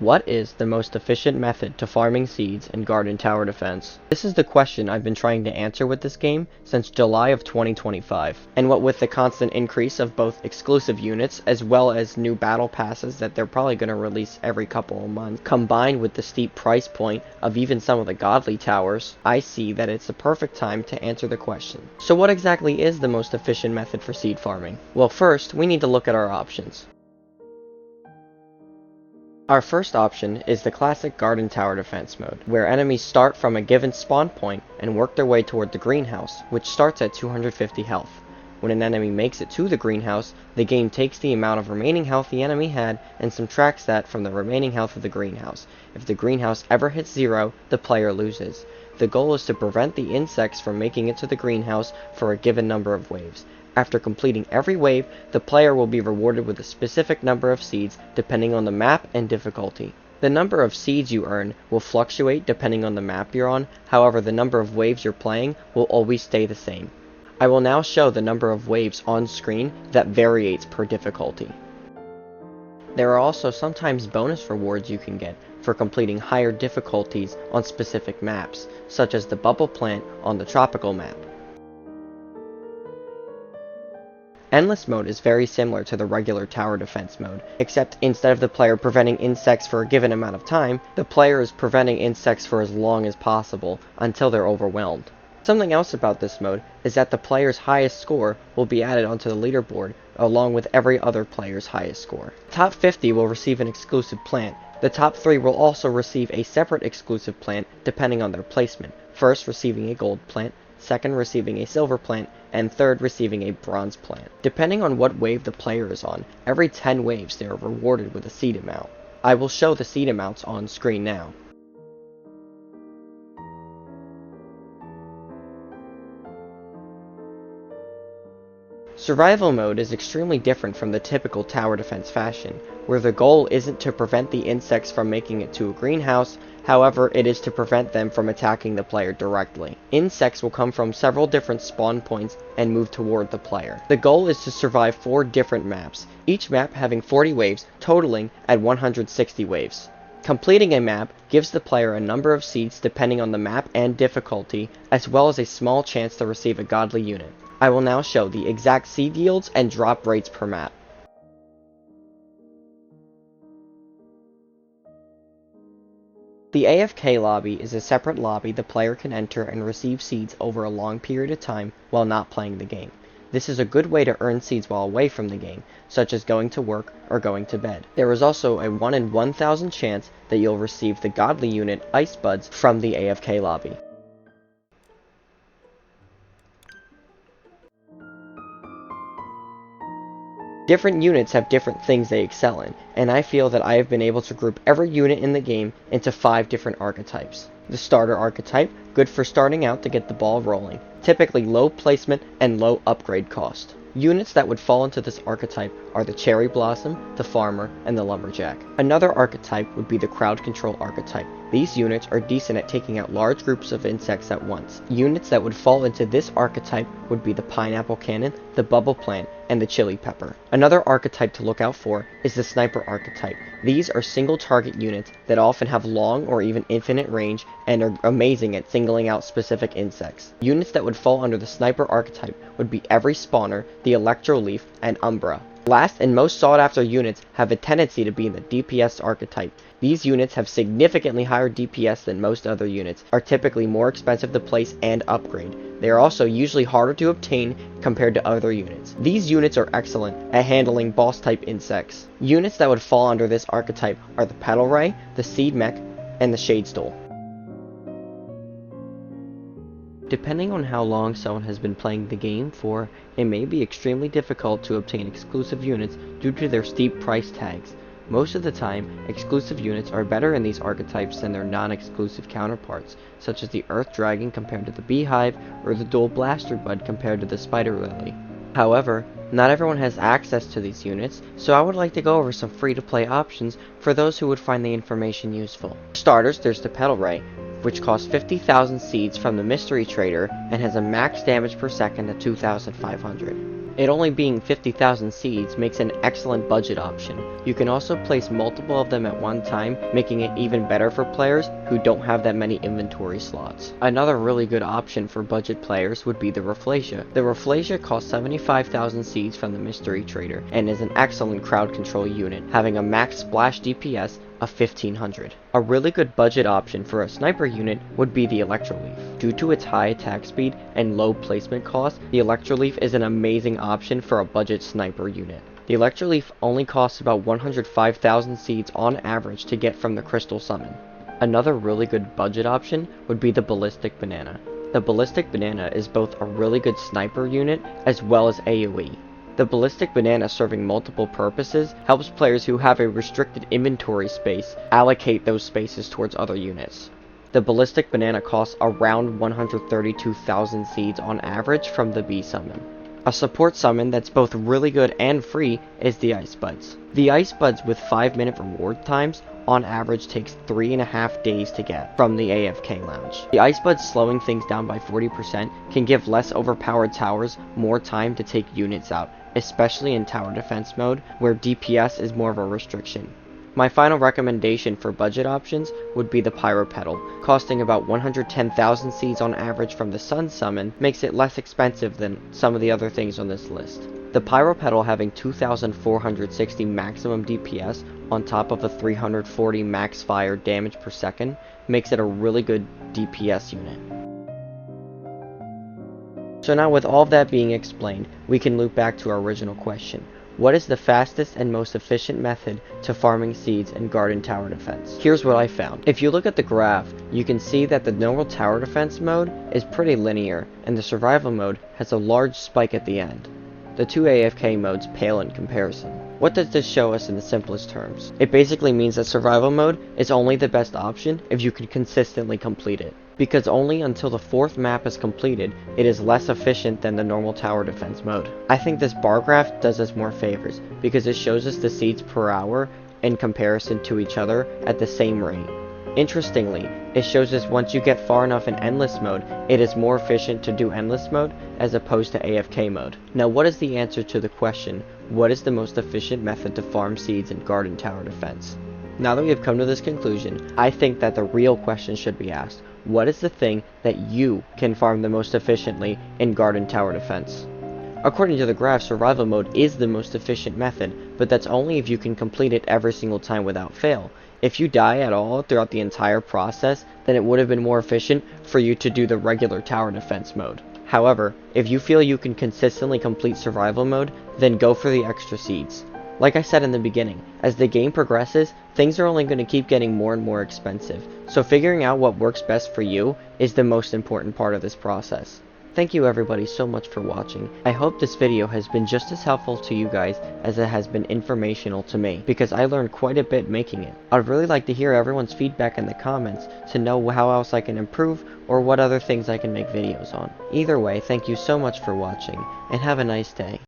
What is the most efficient method to farming seeds and garden tower defense? This is the question I've been trying to answer with this game since July of 2025, and what with the constant increase of both exclusive units as well as new battle passes that they're probably going to release every couple of months, combined with the steep price point of even some of the godly towers, I see that it's the perfect time to answer the question. So what exactly is the most efficient method for seed farming? Well, first, we need to look at our options. Our first option is the classic garden tower defense mode, where enemies start from a given spawn point and work their way toward the greenhouse, which starts at 250 health. When an enemy makes it to the greenhouse, the game takes the amount of remaining health the enemy had and subtracts that from the remaining health of the greenhouse. If the greenhouse ever hits 0, the player loses. The goal is to prevent the insects from making it to the greenhouse for a given number of waves. After completing every wave, the player will be rewarded with a specific number of seeds depending on the map and difficulty. The number of seeds you earn will fluctuate depending on the map you're on, however the number of waves you're playing will always stay the same. I will now show the number of waves on screen that varies per difficulty. There are also sometimes bonus rewards you can get for completing higher difficulties on specific maps, such as the bubble plant on the tropical map. Endless mode is very similar to the regular tower defense mode, except instead of the player preventing insects for a given amount of time, the player is preventing insects for as long as possible, until they're overwhelmed. Something else about this mode is that the player's highest score will be added onto the leaderboard, along with every other player's highest score. Top 50 will receive an exclusive plant. The top 3 will also receive a separate exclusive plant depending on their placement, first receiving a gold plant, second receiving a silver plant, and third receiving a bronze plant. Depending on what wave the player is on, every 10 waves they are rewarded with a seed amount. I will show the seed amounts on screen now. Survival mode is extremely different from the typical tower defense fashion, where the goal isn't to prevent the insects from making it to a greenhouse, however it is to prevent them from attacking the player directly. Insects will come from several different spawn points and move toward the player. The goal is to survive 4 different maps, each map having 40 waves, totaling at 160 waves. Completing a map gives the player a number of seeds depending on the map and difficulty, as well as a small chance to receive a godly unit. I will now show the exact seed yields and drop rates per map. The AFK lobby is a separate lobby the player can enter and receive seeds over a long period of time while not playing the game. This is a good way to earn seeds while away from the game, such as going to work or going to bed. There is also a 1 in 1,000 chance that you'll receive the godly unit Ice Buds from the AFK lobby. Different units have different things they excel in, and I feel that I have been able to group every unit in the game into 5 different archetypes. The starter archetype, good for starting out to get the ball rolling, typically low placement and low upgrade cost. Units that would fall into this archetype are the Cherry Blossom, the Farmer, and the Lumberjack. Another archetype would be the Crowd Control archetype. These units are decent at taking out large groups of insects at once. Units that would fall into this archetype would be the Pineapple Cannon, the Bubble Plant, and the Chili Pepper. Another archetype to look out for is the Sniper archetype. These are single target units that often have long or even infinite range and are amazing at singling out specific insects. Units that would fall under the Sniper archetype would be every Spawner, the Electro Leaf, and Umbra. Last and most sought after units have a tendency to be in the DPS archetype. These units have significantly higher DPS than most other units, are typically more expensive to place and upgrade. They are also usually harder to obtain compared to other units. These units are excellent at handling boss type insects. Units that would fall under this archetype are the Petal Ray, the Seed Mech, and the Shade Stool. Depending on how long someone has been playing the game for, it may be extremely difficult to obtain exclusive units due to their steep price tags. Most of the time, exclusive units are better in these archetypes than their non-exclusive counterparts, such as the Earth Dragon compared to the Beehive, or the Dual Blaster Bud compared to the Spider Lily. However, not everyone has access to these units, so I would like to go over some free-to-play options for those who would find the information useful. For starters, there's the Petal Ray, which costs 50,000 seeds from the Mystery Trader and has a max damage per second of 2,500. It only being 50,000 seeds makes an excellent budget option. You can also place multiple of them at one time, making it even better for players who don't have that many inventory slots. Another really good option for budget players would be the Rafflesia. The Rafflesia costs 75,000 seeds from the Mystery Trader and is an excellent crowd control unit, having a max splash DPS of 1500. A really good budget option for a sniper unit would be the Electroleaf. Due to its high attack speed and low placement cost, the Electroleaf is an amazing option for a budget sniper unit. The Electroleaf only costs about 105,000 seeds on average to get from the Crystal Summon. Another really good budget option would be the Ballistic Banana. The Ballistic Banana is both a really good sniper unit as well as AoE. The Ballistic Banana, serving multiple purposes, helps players who have a restricted inventory space allocate those spaces towards other units. The Ballistic Banana costs around 132,000 seeds on average from the B summon. A support summon that's both really good and free is the Ice Buds. The Ice Buds, with 5-minute reward times, on average takes 3.5 days to get from the AFK lounge. The Ice Buds, slowing things down by 40%, can give less overpowered towers more time to take units out, especially in tower defense mode, where DPS is more of a restriction. My final recommendation for budget options would be the Pyro Petal. Costing about 110,000 seeds on average from the Sun Summon makes it less expensive than some of the other things on this list. The Pyro Petal, having 2,460 maximum DPS on top of a 340 max fire damage per second, makes it a really good DPS unit. So now, with all of that being explained, we can loop back to our original question. What is the fastest and most efficient method to farming seeds and garden tower defense? Here's what I found. If you look at the graph, you can see that the normal tower defense mode is pretty linear, and the survival mode has a large spike at the end. The two AFK modes pale in comparison. What does this show us in the simplest terms? It basically means that survival mode is only the best option if you can consistently complete it, because only until the 4th map is completed, it is less efficient than the normal tower defense mode. I think this bar graph does us more favors, because it shows us the seeds per hour in comparison to each other at the same rate. Interestingly, it shows us once you get far enough in endless mode, it is more efficient to do endless mode as opposed to AFK mode. Now, what is the answer to the question, what is the most efficient method to farm seeds and garden tower defense? Now that we have come to this conclusion, I think that the real question should be asked. What is the thing that you can farm the most efficiently in garden tower defense? According to the graph, survival mode is the most efficient method, but that's only if you can complete it every single time without fail. If you die at all throughout the entire process, then it would have been more efficient for you to do the regular tower defense mode. However, if you feel you can consistently complete survival mode, then go for the extra seeds. Like I said in the beginning, as the game progresses, things are only going to keep getting more and more expensive, so figuring out what works best for you is the most important part of this process. Thank you everybody so much for watching. I hope this video has been just as helpful to you guys as it has been informational to me, because I learned quite a bit making it. I'd really like to hear everyone's feedback in the comments to know how else I can improve or what other things I can make videos on. Either way, thank you so much for watching, and have a nice day.